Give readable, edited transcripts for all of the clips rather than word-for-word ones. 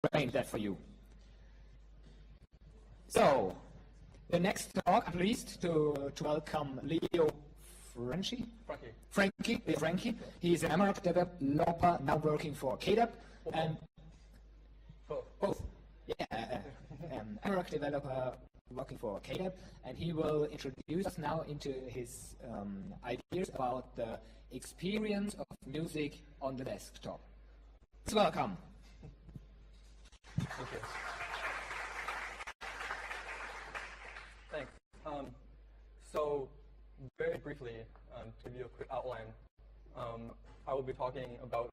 explain that for you. So, the next talk, I'm pleased to welcome Leo Franchi. Franchi. He's an Amarok developer now working for KDE and both. Yeah, Amarok developer working for KDE, and he will introduce us now into his ideas about the experience of music on the desktop. Please welcome. Okay. Thanks. So, very briefly, to give you a quick outline, I will be talking about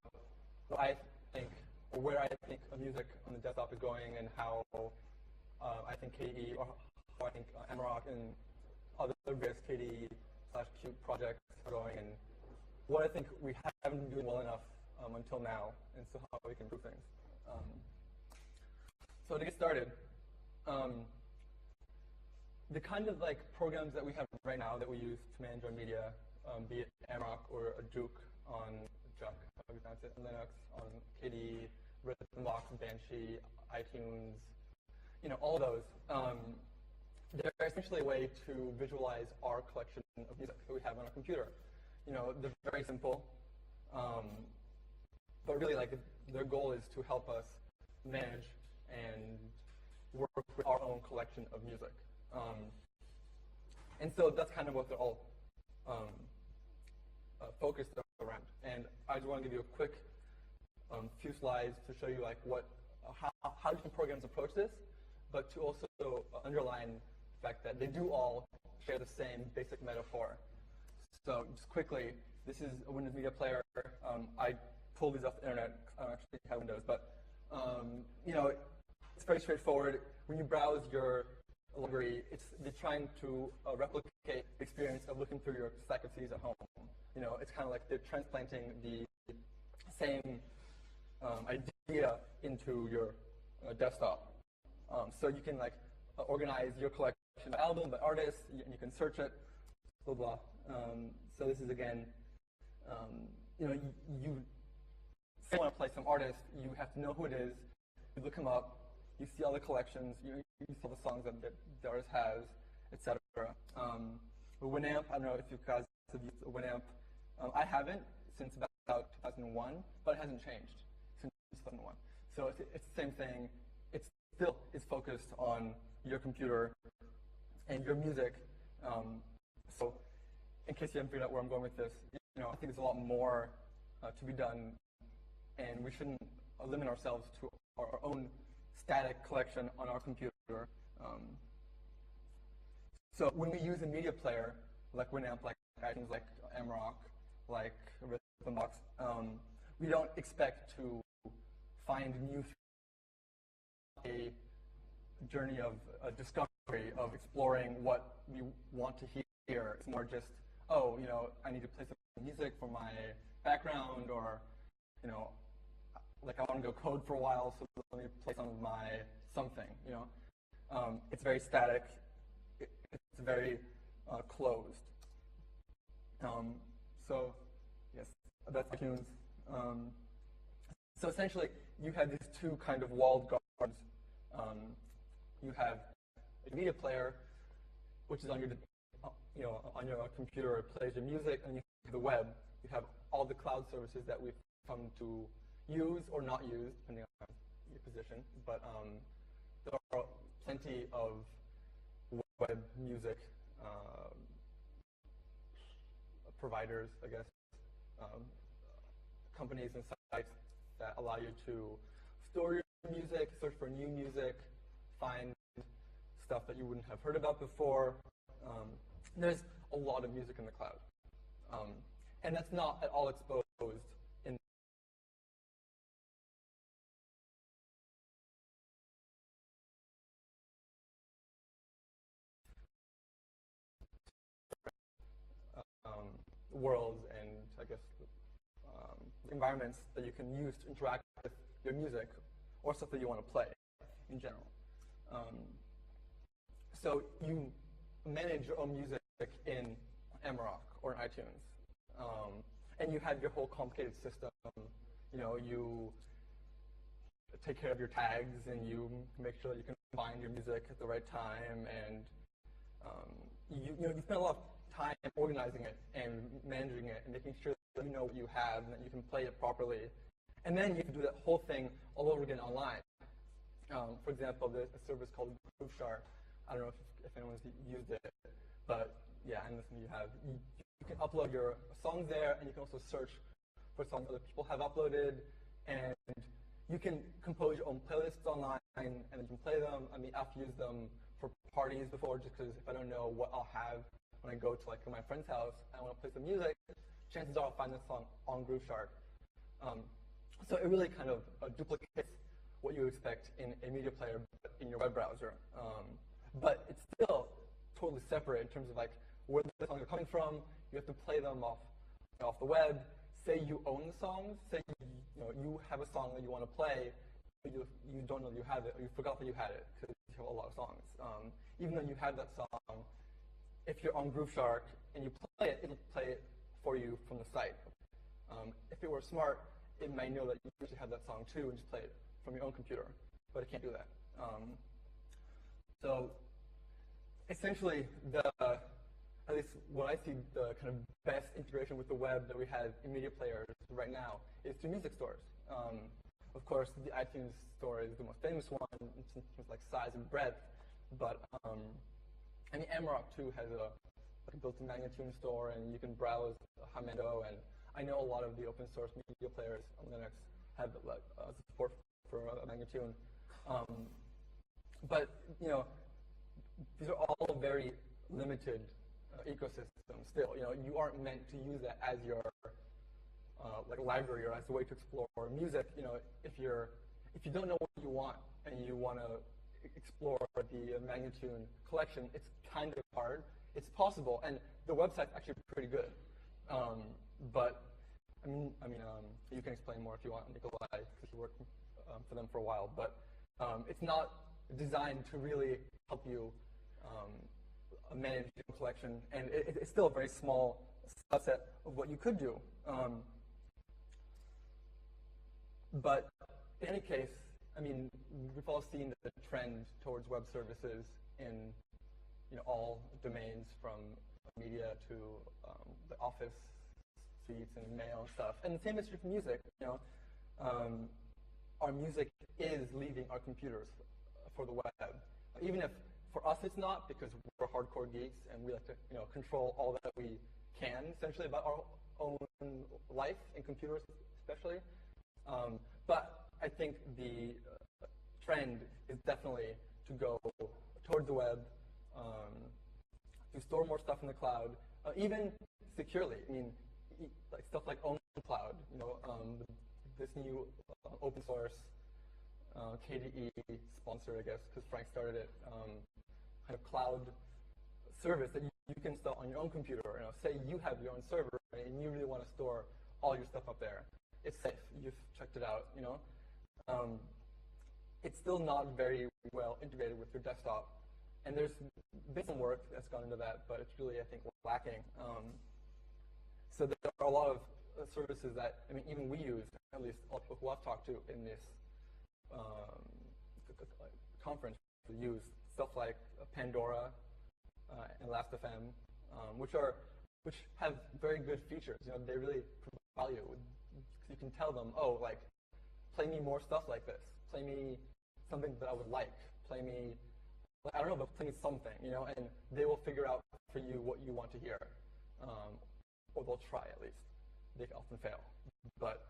what I think, or where I think of music on the desktop is going, and how I think KDE, or how I think Amarok and other various KDE/Qt projects are going, and what I think we haven't been doing well enough until now, and so how we can improve things. So to get started, the kind of programs that we have right now that we use to manage our media, be it Amarok or a Juke on Juck, how we pronounce it, on Linux, on KDE, Rhythmbox, Banshee, iTunes, all those. They're essentially a way to visualize our collection of music that we have on our computer. They're very simple, but really their goal is to help us manage and work with our own collection of music. And so that's kind of what they're all focused around. And I just want to give you a quick few slides to show you how different programs approach this, but to also underline the fact that they do all share the same basic metaphor. So just quickly, this is a Windows Media Player. I pulled these off the internet. I don't actually have Windows, but it's very straightforward. When you browse your library, they're trying to replicate the experience of looking through your stack of CDs at home. It's kind of like they're transplanting the same idea into your desktop. So you can organize your collection by album, by artist, and you can search it, blah, blah. So this is, again, you want to play some artist, you have to know who it is, you look him up, you see all the collections, you see all the songs that the artist has, etc. Winamp, I don't know if you guys have used Winamp. I haven't since about 2001, but it hasn't changed since 2001. So it's the same thing. It still is focused on your computer and your music. So in case you haven't figured out where I'm going with this, I think there's a lot more to be done, and we shouldn't limit ourselves to our own static collection on our computer. So when we use a media player, like Winamp, like iTunes, like Amarok, like Rhythmbox, we don't expect to find new a journey of discovery, of exploring what we want to hear. It's more just, I need to play some music for my background, or, I want to go code for a while, so let me play some of my something, It's very static. It's very closed. So, yes, that's iTunes. So essentially, you have these two kind of walled gardens. You have a media player, which is on your computer, it plays your music, and you have the web. You have all the cloud services that we've come to use or not use, depending on your position. But there are plenty of web music providers, I guess, companies and sites that allow you to store your music, search for new music, find stuff that you wouldn't have heard about before. There's a lot of music in the cloud. And that's not at all exposed in worlds and, I guess, environments that you can use to interact with your music or stuff that you want to play in general. So you manage your own music in Amarok or in iTunes, and you have your whole complicated system. take care of your tags, and you make sure that you can find your music at the right time, and you spend a lot of time organizing it and managing it and making sure that you know what you have and that you can play it properly. And then you can do that whole thing all over again online. For example, there's a service called Grooveshark. I don't know if anyone's used it, but yeah, and listen, you can upload your songs there, and you can also search for songs other people have uploaded, and you can compose your own playlists online, and you can play them. I mean, I've used them for parties before, just because if I don't know what I'll have when I go to like my friend's house and I want to play some music, chances are I'll find this song on Grooveshark. So it really kind of duplicates what you expect in a media player in your web browser. But it's still totally separate in terms of like where the songs are coming from. You have to play them off the web. Say you own the songs. Say you have a song that you want to play, but you don't know you have it, or you forgot that you had it because you have a lot of songs. Even though you have that song, if you're on Grooveshark and you play it, it'll play it for you from the site. If it were smart, it might know that you actually have that song too and just play it from your own computer, but it can't do that. So essentially, at least what I see the kind of best integration with the web that we have in media players right now is through music stores. Of course, the iTunes store is the most famous one in terms of like size and breadth, but I mean, Amarok too has a built-in Magnatune store, and you can browse Hamendo, and I know a lot of the open source media players on Linux have support for Magnatune. But these are all very limited ecosystems still. You aren't meant to use that as your like library or as a way to explore music. If you don't know what you want and you want to explore the Magnatune collection, it's kind of hard. It's possible, and the website's actually pretty good. But I mean, you can explain more if you want, Nikolai, because you worked for them for a while. But it's not designed to really help you manage your collection, and it's still a very small subset of what you could do. But in any case, I mean, we've all seen the trend towards web services in all domains, from media to the office suites and mail and stuff. And the same is true for music. Our music is leaving our computers for the web, even if for us it's not, because we're hardcore geeks and we like to control all that we can essentially about our own life and computers especially. But I think the trend is definitely to go toward the web, to store more stuff in the cloud, even securely. I mean, like stuff like OwnCloud, this new open source KDE sponsor, I guess, because Frank started it, kind of cloud service that you can install on your own computer. Say you have your own server and you really want to store all your stuff up there. It's safe. You've checked it out. It's still not very well integrated with your desktop, and there's been some work that's gone into that, but it's really, I think, lacking. So there are a lot of services that, I mean, even we use, at least all people who I've talked to in this conference, use stuff like Pandora and Last.fm, which have very good features. They really provide value. You can tell them, oh, like, play me more stuff like this. Play me something that I would like. Play me, I don't know, but play me something, and they will figure out for you what you want to hear. Or they'll try, at least. They often fail. But,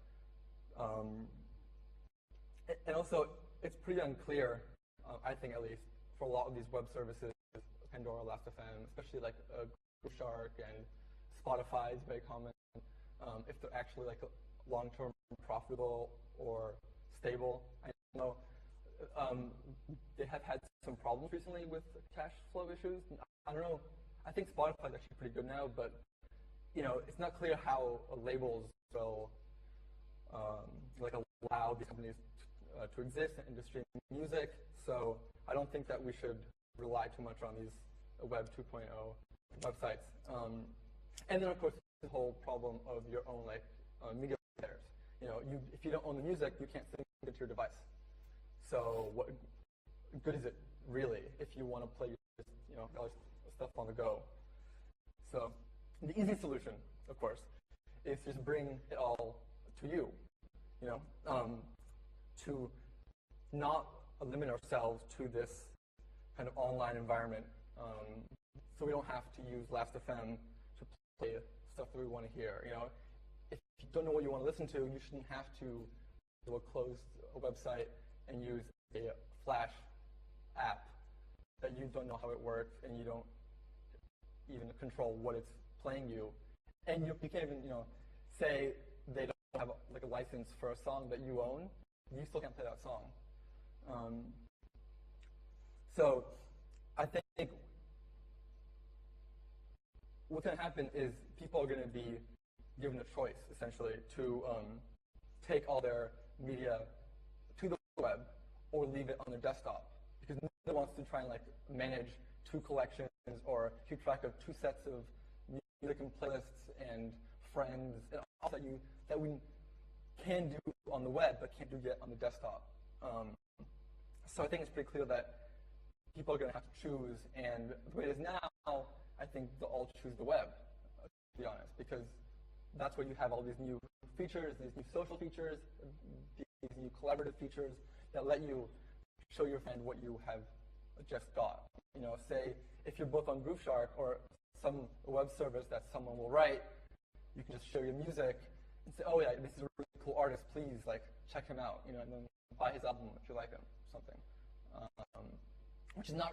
and also, it's pretty unclear, I think at least, for a lot of these web services, Pandora, Last.fm, especially like Grooveshark and Spotify is very common, if they're actually like long-term profitable or stable. I know they have had some problems recently with cash flow issues. I don't know. I think Spotify is actually pretty good now, but it's not clear how labels will like allow these companies to exist and to stream music. So I don't think that we should rely too much on these Web 2.0 websites. And then of course the whole problem of your own media players. If you don't own the music, you can't sync it to your device. So what good is it really if you want to play all this stuff on the go? So the easy solution, of course, is just bring it all to you. To not limit ourselves to this kind of online environment. So we don't have to use Last.fm to play stuff that we want to hear. If you don't know what you want to listen to, you shouldn't have to close a website and use a Flash app that you don't know how it works and you don't even control what it's playing you. And you can't even, say they don't have a license for a song that you own, you still can't play that song. So I think what's going to happen is people are going to be given a choice, essentially, to take all their media to the web or leave it on their desktop. Because no one wants to try and manage 2 collections or keep track of 2 sets of music and playlists and friends and all that we can do on the web but can't do yet on the desktop. So I think it's pretty clear that people are going to have to choose, and the way it is now, I think they'll all choose the web, to be honest, because that's where you have all these new features, these new social features, these new collaborative features that let you show your friend what you have just got. Say if you're both on Grooveshark or some web service that someone will write, you can just show your music and say, oh yeah, this is a really cool artist, please check him out, and then buy his album if you like him, something. Which is not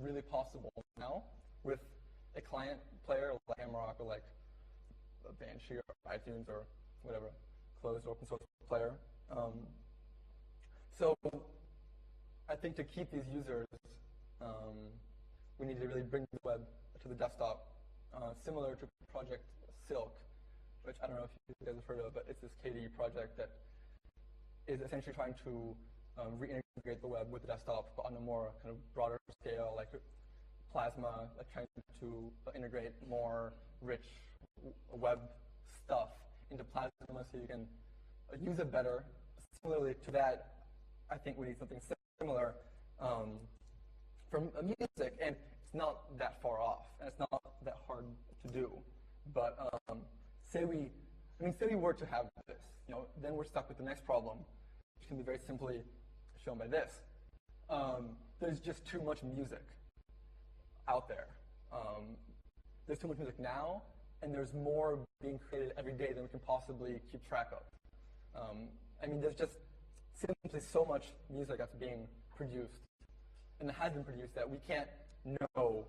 really possible now with a client player like Amarok or like Banshee or iTunes or whatever, closed open source player. So I think to keep these users, we need to really bring the web to the desktop, similar to Project Silk, which I don't know if you guys have heard of, but it's this KDE project that is essentially trying to reintegrate the web with the desktop, but on a more kind of broader scale, like Plasma, trying to integrate more rich web stuff into Plasma so you can use it better. Similarly to that, I think we need something similar from music, and it's not that far off, and it's not that hard to do. But say we were to have this, then we're stuck with the next problem, which can be very simply shown by this. There's just too much music out there. There's too much music now, and there's more being created every day than we can possibly keep track of. There's just simply so much music that's being produced, and that has been produced, that we can't know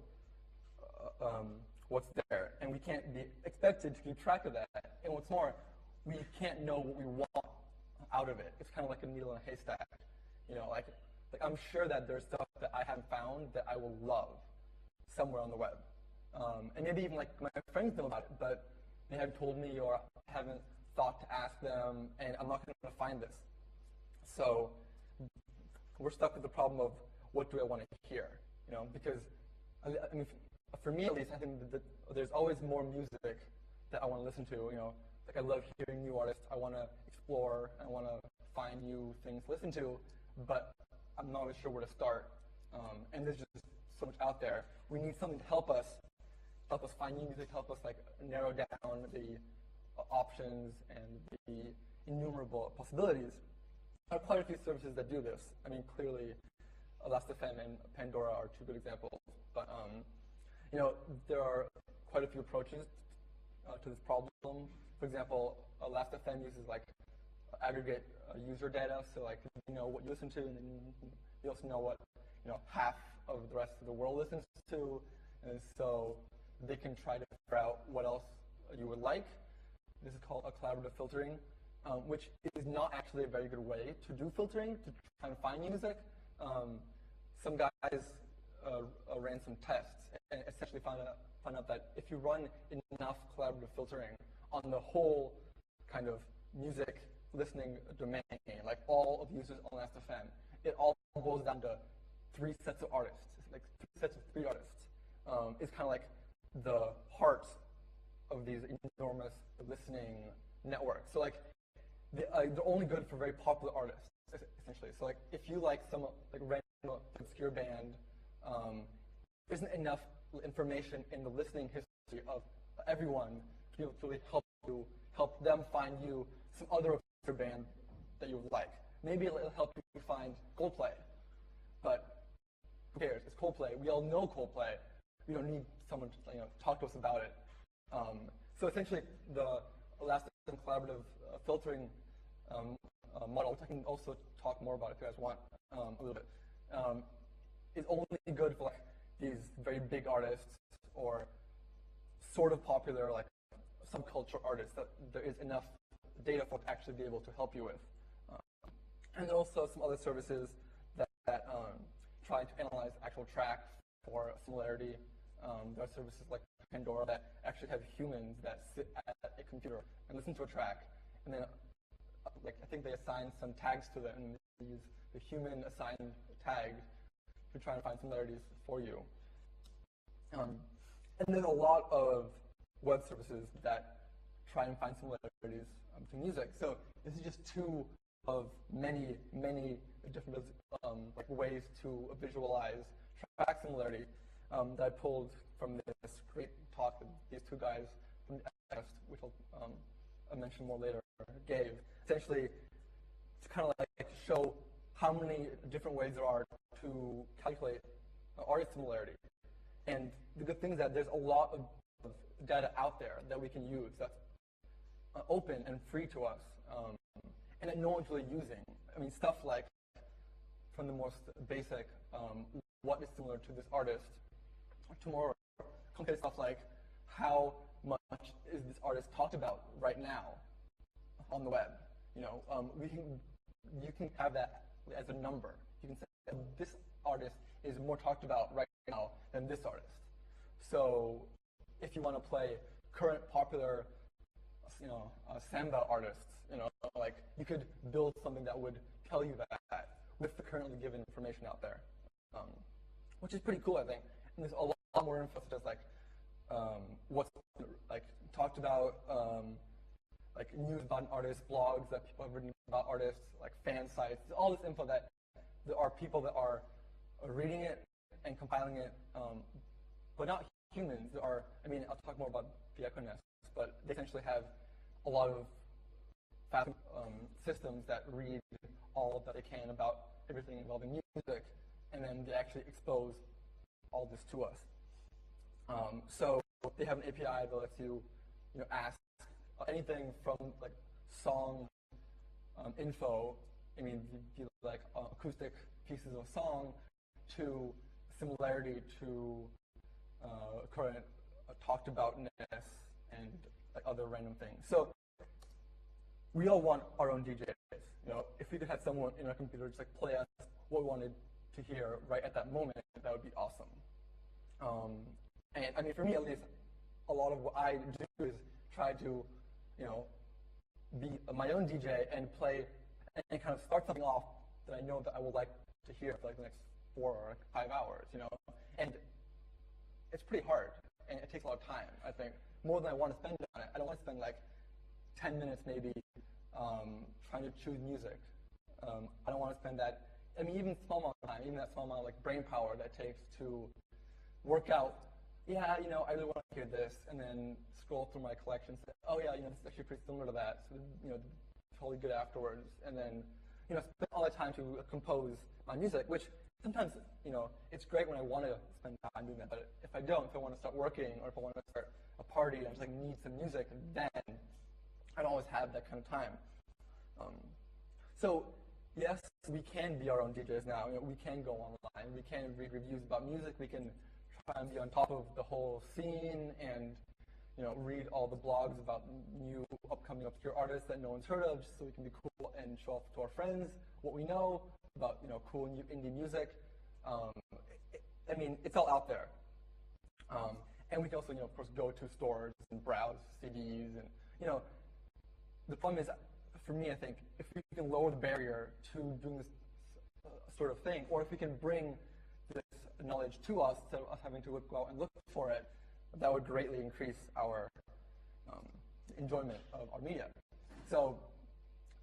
what's there, and we can't be expected to keep track of that. And what's more, we can't know what we want out of it. It's kind of like a needle in a haystack. I'm sure that there's stuff that I haven't found that I will love somewhere on the web. And maybe even my friends know about it, but they haven't told me or haven't thought to ask them, and I'm not going to find this. So we're stuck with the problem of what do I want to hear? Because for me at least, I think that there's always more music that I want to listen to. I love hearing new artists. I want to explore. I want to find new things to listen to, but I'm not really sure where to start. And there's just so much out there. We need something to help us find new music, help us narrow down the options and the innumerable possibilities. There are quite a few services that do this. Clearly, Last.fm and Pandora are 2 good examples. But there are quite a few approaches to this problem. For example, Last.fm uses aggregate user data, so you know what you listen to, and then you also know what half of the rest of the world listens to, and so they can try to figure out what else you would like. This is called a collaborative filtering, which is not actually a very good way to do filtering to try and find music. Some guys ran some tests and essentially found out that if you run enough collaborative filtering on the whole kind of music listening domain, all of the users on Last.fm, it all boils down to 3 sets of artists, 3 sets of 3 artists. It's kind of like the heart of these enormous listening networks. So they're only good for very popular artists. essentially. So like if you like some like random obscure band, there isn't enough information in the listening history of everyone to be able to really help them find you some other obscure band that you would like. Maybe it'll help you find Coldplay, but who cares? It's Coldplay. We all know Coldplay. We don't need someone to talk to us about it. So essentially, the elastic and collaborative filtering model, which I can also talk more about if you guys want a little bit, is only good for like these very big artists or sort of popular like subculture artists that there is enough data for to actually be able to help you with. And then also some other services that try to analyze actual tracks for similarity. There are services like Pandora that actually have humans that sit at a computer and listen to a track, and then like I think they assign some tags to them, and they use the human assigned tag to try and find similarities for you. And there's a lot of web services that try and find similarities to music. So this is just two of many, many different like ways to visualize track similarity that I pulled from this great talk that these two guys from the test, which I'll mention more later, gave. Essentially, to kind of like show how many different ways there are to calculate artist similarity. And the good thing is that there's a lot of data out there that we can use that's open and free to us, and that no one's really using. I mean, stuff like from the most basic, what is similar to this artist, to more complicated stuff like how much is this artist talked about right now on the web. You can have that as a number. You can say this artist is more talked about right now than this artist. So if you want to play current popular, samba artists, like you could build something that would tell you that with the currently given information out there, which is pretty cool, I think. And there's a lot more info, such as like what's like talked about, like news about an artist, blogs that people have written about artists, like fan sites. All this info that there are people that are reading it and compiling it, but not humans. There are, I'll talk more about the Equinest, but they essentially have a lot of fast systems that read all that they can about everything involving music, and then they actually expose all this to us. So they have an API that lets you, ask anything from like song info. Like acoustic pieces of song to similarity to current talked aboutness and like other random things. So we all want our own DJs. If we could have someone in our computer just like play us what we wanted to hear right at that moment, that would be awesome. And for me at least, a lot of what I do is try to, be my own DJ and play and kind of start something off that I know that I would like to hear for like the next 4 or 5 hours, And it's pretty hard, and it takes a lot of time, I think, more than I want to spend on it. I don't want to spend like 10 minutes maybe trying to choose music. I don't want to spend that, even small amount of time, even that small amount of like brain power that takes to work out, I really want to hear this, and then scroll through my collection and say, oh yeah, this is actually pretty similar to that, so, totally good afterwards, and then, spend all that time to compose my music, which sometimes, it's great when I want to spend time doing that, but if I don't, if I want to start working, or if I want to start a party and I just like need some music, then I don't always have that kind of time. So yes, we can be our own DJs now. We can go online, we can read reviews about music, we can try and be on top of the whole scene and read all the blogs about new upcoming obscure artists that no one's heard of, just so we can be cool and show off to our friends what we know about cool new indie music. It's all out there. And we can also of course go to stores and browse CDs, and the problem is, for me, I think if we can lower the barrier to doing this sort of thing, or if we can bring this knowledge to us instead of us having to go out and look for it, that would greatly increase our enjoyment of our media. So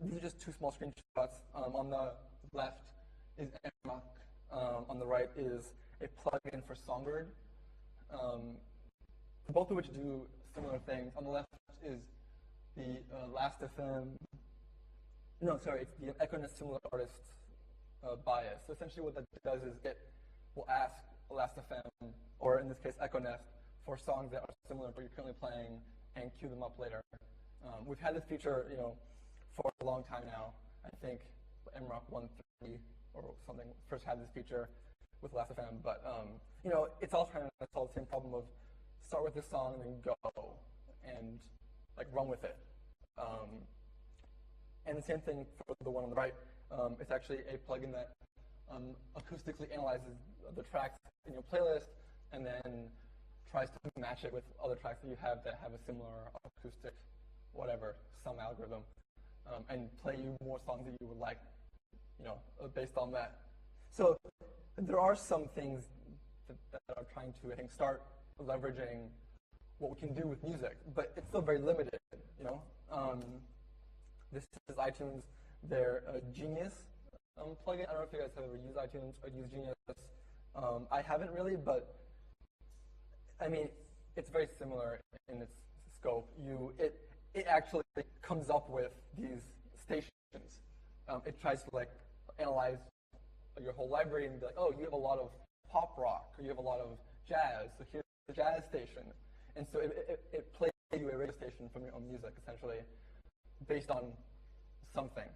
these are just two small screenshots. On the left is Emrock. On the right is a plugin for Songbird. Both of which do similar things. On the left is the Last.fm. No, sorry, it's the Econess Similar Artists bias. So essentially what that does is it will ask Last.fm, or in this case Econess, for songs that are similar to what you're currently playing and queue them up later. We've had this feature, for a long time now. I think Emrock 1.3 or something first had this feature with Last.fm, but it's all trying to solve the same problem of start with this song and then go and run with it. And the same thing for the one on the right. It's actually a plugin that acoustically analyzes the tracks in your playlist and then tries to match it with other tracks that you have that have a similar acoustic, whatever, some algorithm, and play you more songs that you would like, based on that. So there are some things that are trying to, I think, start leveraging what we can do with music, but it's still very limited, This is iTunes, their Genius plugin. I don't know if you guys have ever used iTunes or used Genius. I haven't really, but I mean, it's very similar in its scope. It actually comes up with these stations. It tries to analyze your whole library and be like, oh, you have a lot of pop rock, or you have a lot of jazz, so here's the jazz station. And so it plays you a radio station from your own music, essentially, based on something.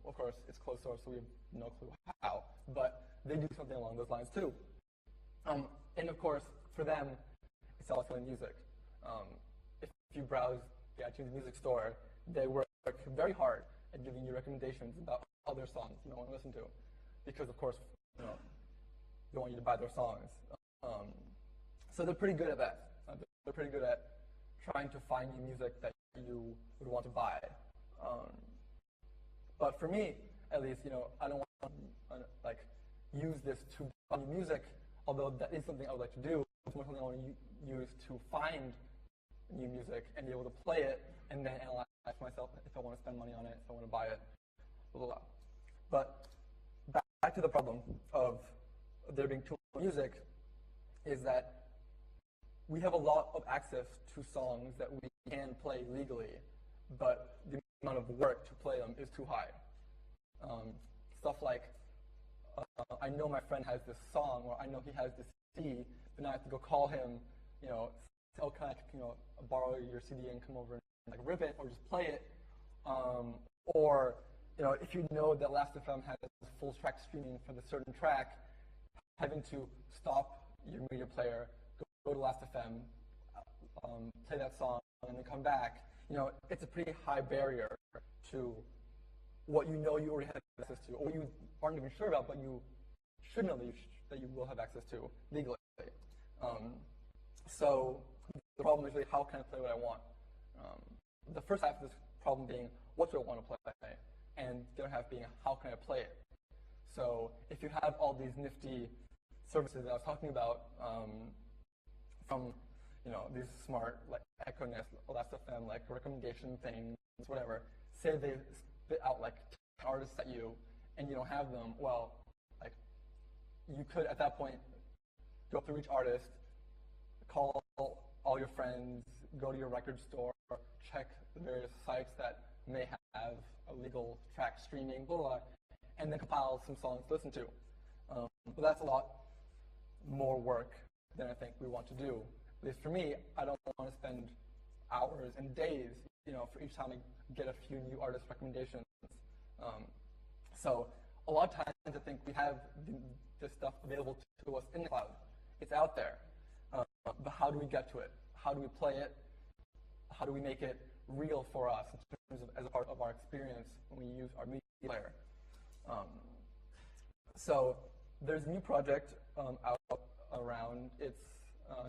Of course, it's closed source, so we have no clue how, but they do something along those lines too. And of course, for them, it's all selling music. If you browse the iTunes Music Store, they work very hard at giving you recommendations about other songs you don't want to listen to, because of course, they want you to buy their songs. So they're pretty good at that. They're pretty good at trying to find new music that you would want to buy. But for me, at least, I don't want to use this to buy new music, although that is something I would like to do. It's more something I want to use to find new music and be able to play it and then analyze myself if I want to spend money on it, if I want to buy it, blah, blah, blah. But back to the problem of there being too much music is that we have a lot of access to songs that we can play legally, but the amount of work to play them is too high. Stuff like, I know my friend has this song, or I know he has this CD, but now I have to go call him, say, oh, can I, borrow your CD and come over and rip it, or just play it, or if you know that Last.fm has full track streaming for the certain track, having to stop your media player, go to Last.fm, play that song, and then come back. It's a pretty high barrier to what you already have access to, or you aren't even sure about, but you should know that you will have access to legally. So the problem is really, how can I play what I want? The first half of this problem being, what do I want to play? And the other half being, how can I play it? So if you have all these nifty services that I was talking about, from these smart Econess, Last.fm, recommendation things, whatever. Say they spit out 10 artists at you, and you don't have them. Well, you could at that point go through each artist, call all your friends, go to your record store, check the various sites that may have a legal track streaming, blah, blah, and then compile some songs to listen to. But that's a lot more work than I think we want to do. At least for me, I don't want to spend hours and days, for each time I get a few new artist recommendations. So a lot of times I think we have this stuff available to us in the cloud. It's out there. But how do we get to it? How do we play it? How do we make it real for us in terms of as a part of our experience when we use our media player? So there's a new project out around. It's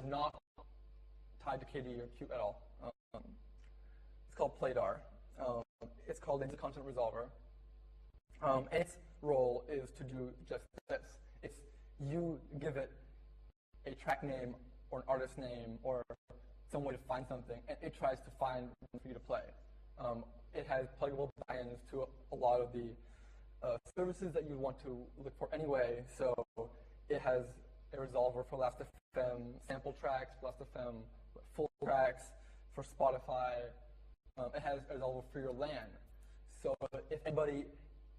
not tied to KDE or Qt at all. It's called Playdar. It's called Instant Content Resolver. And its role is to do just this. It's you give it a track name or an artist name or some way to find something, and it tries to find one for you to play. It has pluggable buy-ins to a lot of the services that you want to look for anyway. So it has a resolver for Last.fm sample tracks, Last.fm full tracks, for Spotify. It has a resolver for your LAN. So if anybody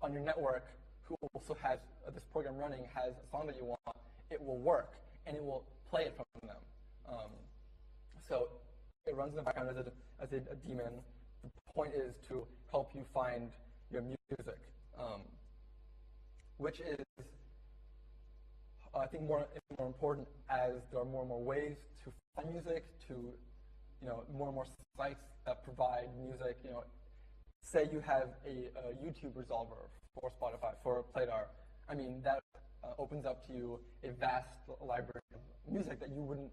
on your network who also has this program running has a song that you want, it will work and it will play it from them. So it runs in the background as a daemon. The point is to help you find your music, which is, I think, more important as there are more and more ways to find music, to more and more sites that provide music. Say you have a YouTube resolver for Spotify, for Playdar. I mean, that opens up to you a vast library of music that you wouldn't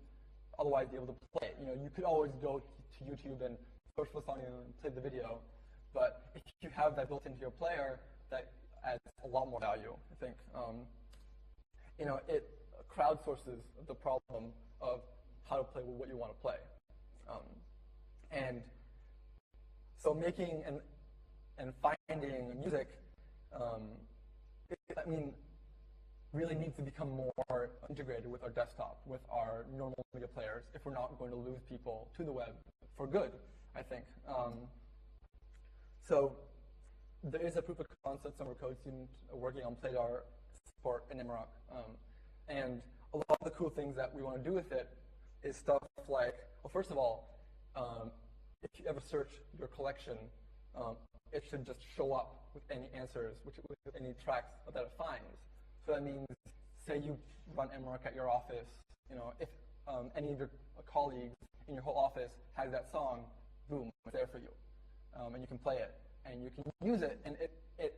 otherwise be able to play. You could always go to YouTube and search for a song and play the video, but if you have that built into your player, that adds a lot more value, I think. It crowdsources the problem of how to play what you want to play. And so making and finding music, really needs to become more integrated with our desktop, with our normal media players, if we're not going to lose people to the web for good, I think. So there is a proof of concept summer code student working on Playdar support in Imrock. And a lot of the cool things that we want to do with it is stuff like, well, first of all, if you ever search your collection, it should just show up with any answers, with any tracks that it finds. So that means, say you run Imrock at your office, if any of your colleagues in your whole office has that song, boom, it's there for you. And you can play it, and you can use it, and it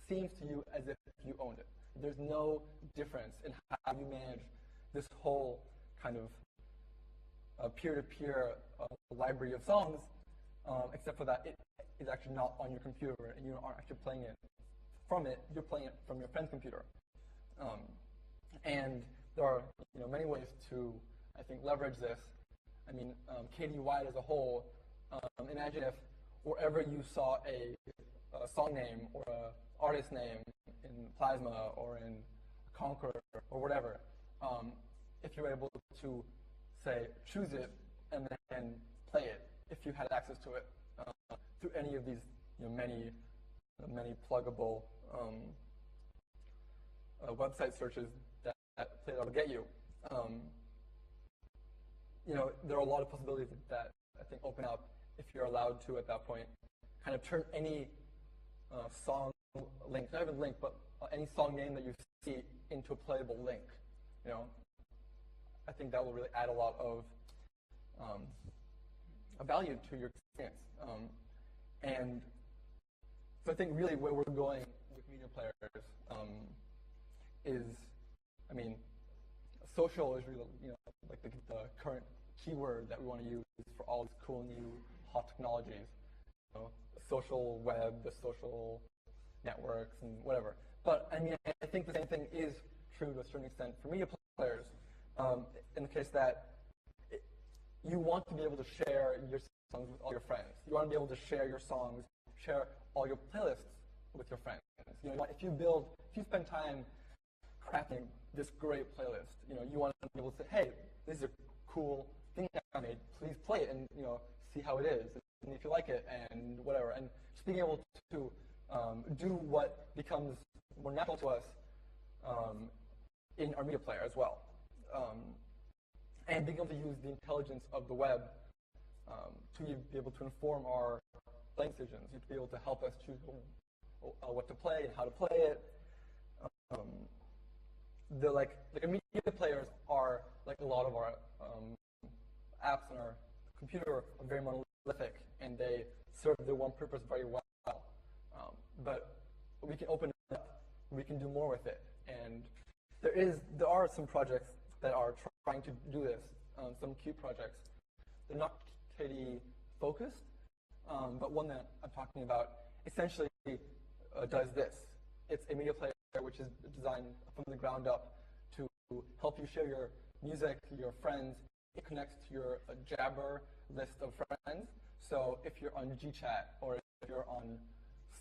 seems to you as if you owned it. There's no difference in how you manage this whole kind of peer-to-peer library of songs, except for that it is actually not on your computer, and you aren't actually playing it from it. You're playing it from your friend's computer. And there are many ways to, I think, leverage this. I mean, KDE as a whole, imagine if wherever you saw a song name or an artist name in Plasma or in Conquer or whatever, if you were able to, say, choose it and then play it, if you had access to it through any of these many pluggable website searches that Playdar will get you. There are a lot of possibilities that I think open up if you're allowed to, at that point, kind of turn any song link, not even link, but any song name that you see into a playable link. I think that will really add a lot of value to your experience. And so I think really where we're going with media players is, social is really, like the current keyword that we want to use for all these cool new hot technologies. The social web, the social networks, and whatever. But I think the same thing is true to a certain extent for media players, in the case that you want to be able to share your songs with all your friends. You want to be able to share your songs, share all your playlists with your friends. If you spend time crafting this great playlist, you want to be able to say, hey, this is a cool thing that I made. Please play it and see how it is, and if you like it, and whatever. And just being able to do what becomes more natural to us in our media player as well, and being able to use the intelligence of the web to be able to inform our playing decisions, to be able to help us choose what to play and how to play it. The media players are, like a lot of our apps on our computer, are very monolithic, and they serve their one purpose very well. But we can open it up, we can do more with it, and there are some projects that are trying to do this. Some cute projects. They're not KDE focused, but one that I'm talking about essentially does this. It's a media player which is designed from the ground up to help you share your music, your friends. It connects to your Jabber list of friends. So if you're on GChat or if you're on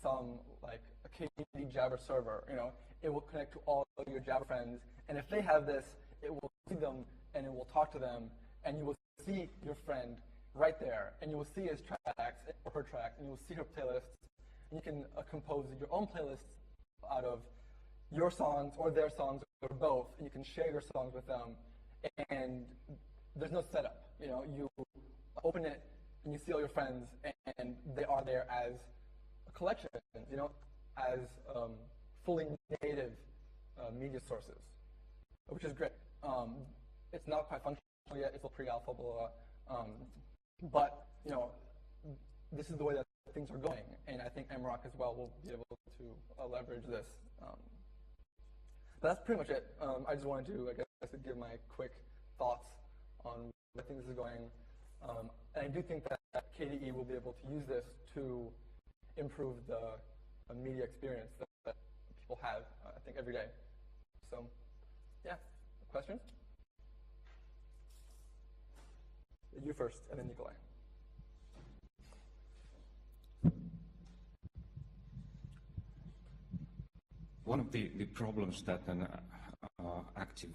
some like a KDE Java server, it will connect to all of your Java friends. And if they have this, it will see them and it will talk to them, and you will see your friend right there, and you will see his tracks or her tracks, and you will see her playlists, and you can compose your own playlists out of your songs or their songs or both, and you can share your songs with them, and there's no setup. You open it and you see all your friends, and they are there as a collection, as fully native media sources, which is great. It's not quite functional yet; it's still pre-alpha, blah, blah. But this is the way that things are going, and I think MRock as well will be able to leverage this. But that's pretty much it. I just wanted to, give my quick thoughts on where things is going. And I do think that KDE will be able to use this to improve the media experience that people have, I think, every day. So, yeah, questions? You first, and then Nikolai. One of the problems that an active,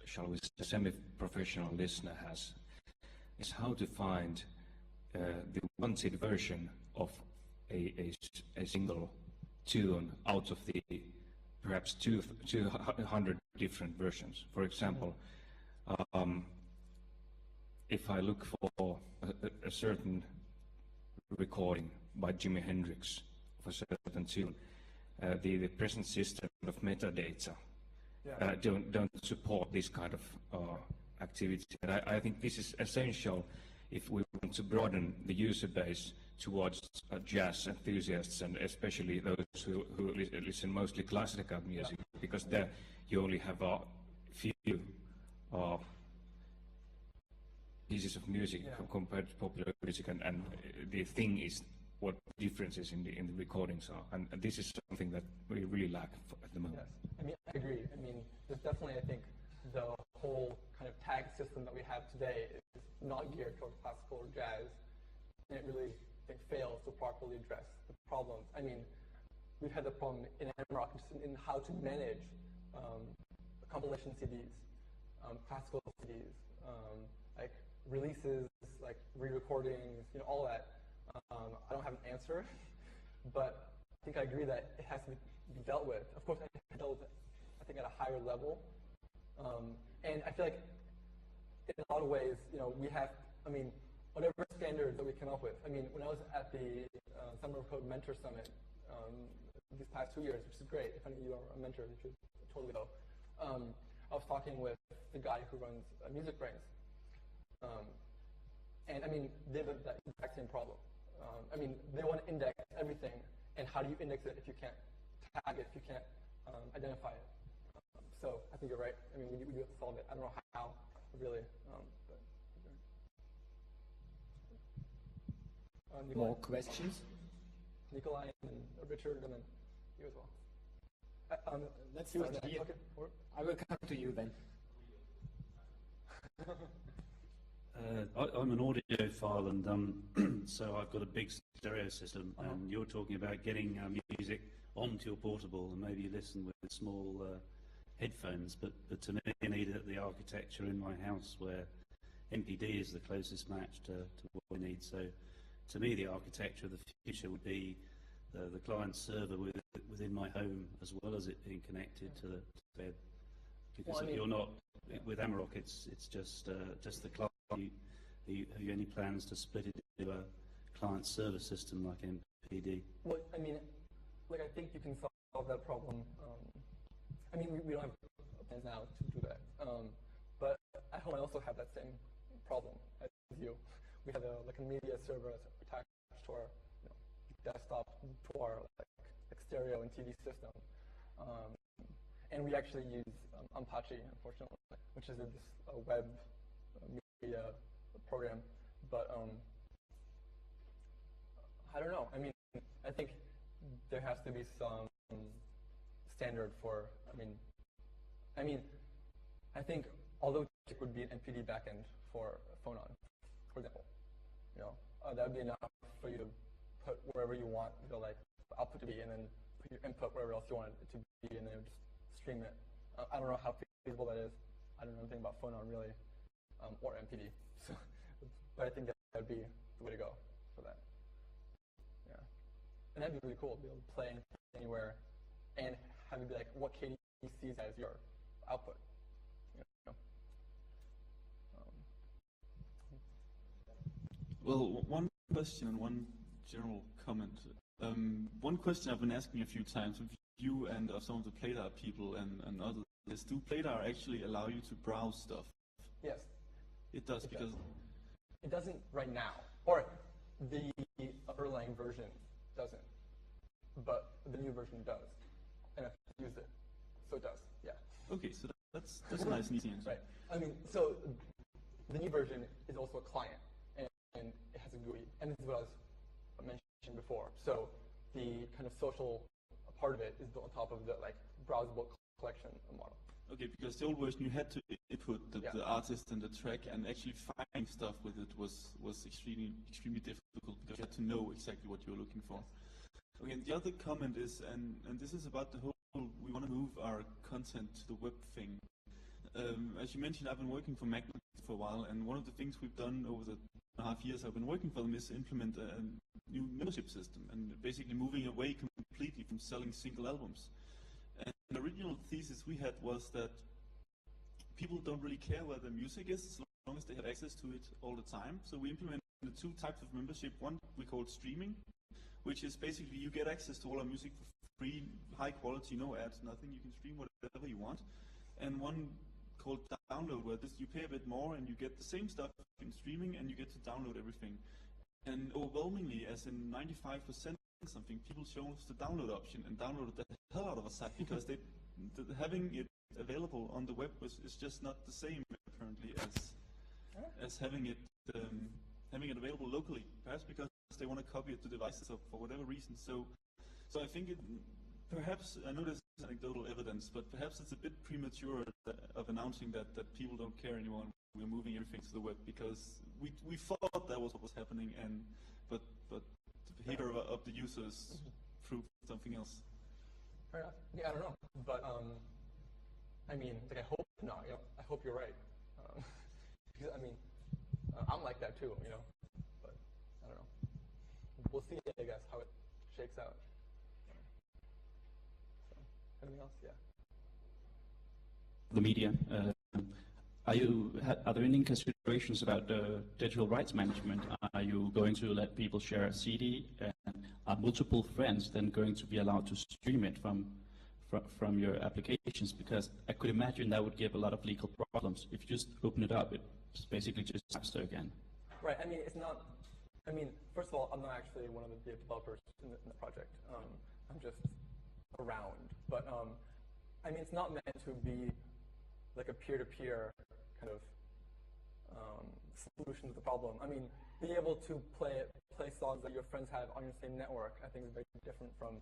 shall we say, semi-professional listener has is how to find the wanted version of a single tune out of the perhaps 200 different versions. For example, if I look for a certain recording by Jimi Hendrix of a certain tune, the present system of metadata don't support this kind of activity. And I think this is essential if we want to broaden the user base towards jazz enthusiasts, and especially those who listen mostly classical music, because there you only have a few pieces of music compared to popular music, and the thing is what differences in the recordings are, and this is something that we really lack at the moment. Yes, I agree. There's definitely, I think, the whole kind of tag system that we have today is not geared towards classical or jazz, and it really, I think, fails to properly address the problems. We've had the problem in MRock in how to manage compilation CDs, classical CDs, like releases, like re-recordings, all that. I don't have an answer, but I think I agree that it has to be dealt with. Of course, I dealt with it, I think, at a higher level. And I feel like in a lot of ways, we have, whatever standards that we come up with. When I was at the Summer of Code Mentor Summit these past 2 years, which is great. If any of you are a mentor, you should totally go. I was talking with the guy who runs Music Brains. And they have that exact same problem. They want to index everything, and how do you index it if you can't tag it, if you can't identify it? So I think you're right. We do have to solve it. I don't know how, really. More questions? Nikolai and Richard, and then you as well. Let's start here. Okay. I will come to you then. I'm an audiophile, and so I've got a big stereo system, and you're talking about getting music onto your portable, and maybe you listen with small headphones, but to me I need the architecture in my house where MPD is the closest match to what we need. So to me the architecture of the future would be the client server within my home, as well as it being connected to the web. Because you're not, with AMRock, it's just the client. Have you any plans to split it into a client server system like MPD? Well, I think you can solve that problem. We don't have plans now to do that. But at home, I also have that same problem as you. We have a media server attached to our desktop, to our stereo and TV system. And we actually use Apache, unfortunately, which is this web media program. But I don't know. I think there has to be some standard for. I think although it would be an MPD backend for Phonon, for example, that would be enough for you to put wherever you want the output to be, and then put your input wherever else you want it to be, and then just stream it. I don't know how feasible that is. I don't know anything about phonon really, or MPD. So, but I think that would be the way to go for that. Yeah, and that'd be really cool to be able to play anywhere, and have it be like what KDE sees as your output. You know? Well, one question and one general comment. One question I've been asking a few times with you and some of the Pladar people and others is, do Pladar actually allow you to browse stuff? Yes. It does, because... It doesn't right now, or the underlying version doesn't, but the new version does, and I've used it, so it does, yeah. Okay, so that's a nice and easy answer. Right. I mean, so the new version is also a client, and it has a GUI, and this is what I was mentioning before. So the kind of social part of it is built on top of the browsable collection model. Okay, because the old version you had to input the artist and the track, and actually finding stuff with it was extremely difficult because you had to know exactly what you were looking for. Okay, and the other comment is, and this is about the whole, we want to move our content to the web thing. As you mentioned, I've been working for Magnet for a while, and one of the things we've done over the 2.5 years I've been working for them is implement a new membership system, and basically moving away completely from selling single albums. And the original thesis we had was that people don't really care where their music is as long as they have access to it all the time. So we implemented 2 types of membership. One we called streaming, which is basically you get access to all our music for free, high quality, no ads, nothing. You can stream whatever you want. And one called download, where you pay a bit more and you get the same stuff in streaming and you get to download everything. And overwhelmingly, as in 95% something, people chose the download option and downloaded the hell out of a site because having it available on the web is just not the same apparently as having it available locally. Perhaps because they want to copy it to devices for whatever reason. So I think perhaps, I know there's anecdotal evidence, but perhaps it's a bit premature of announcing that people don't care anymore and we're moving everything to the web, because we thought that was what was happening, but the behavior of the users proved something else. Fair enough. Yeah, I don't know, but I mean, I hope not. I hope you're right. Because I mean, I'm like that too, but I don't know. We'll see, I guess, how it shakes out. So, anything else? Yeah. The media. Are there any considerations about digital rights management? Are you going to let people share a CD, and are multiple friends then going to be allowed to stream it from your applications? Because I could imagine that would give a lot of legal problems. If you just open it up, it's basically just Napster again. Right. I mean, it's not. I mean, first of all, I'm not actually one of the developers in the project. I'm just around. But I mean, it's not meant to be like a peer-to-peer kind of solution to the problem. I mean, being able to play songs that your friends have on your same network, I think is very different from,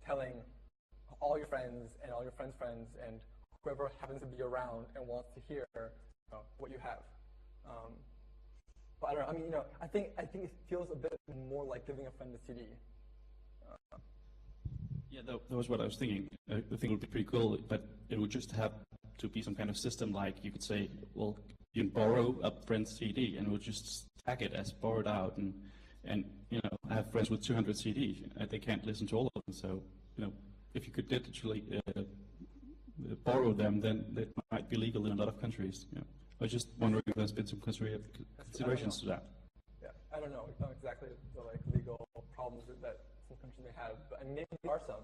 telling all your friends and all your friends' friends and whoever happens to be around and wants to hear what you have. But I don't know. I mean, I think it feels a bit more like giving a friend a CD. Yeah, that was what I was thinking. I think it would be pretty cool, but it would just have to be some kind of system, like you could say, well, you can borrow a friend's CD, and we'll just tag it as borrowed out, and I have friends with 200 CDs, and they can't listen to all of them. So, if you could digitally borrow them, then it might be legal in a lot of countries. I was just wondering if there's been some considerations to that. Yeah, I don't know exactly the legal problems that some countries may have, but I mean, maybe there are some.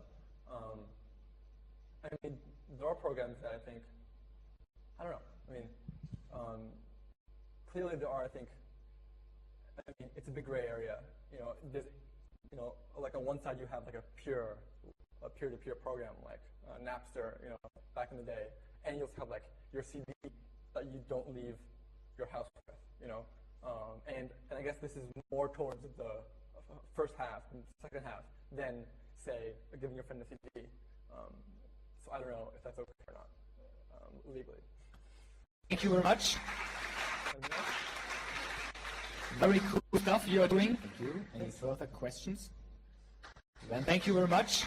I mean, there are programs that I think, I don't know. I mean, clearly there are. I mean, it's a big gray area. There's, like on one side you have like a peer-to-peer program like Napster, back in the day, and you also have like your CD that you don't leave your house with, and I guess this is more towards the first half and second half than say giving your friend a CD. So I don't know if that's okay or not legally. Thank you very much. Very cool stuff you're doing. Thank you. Any further questions? Then thank you very much.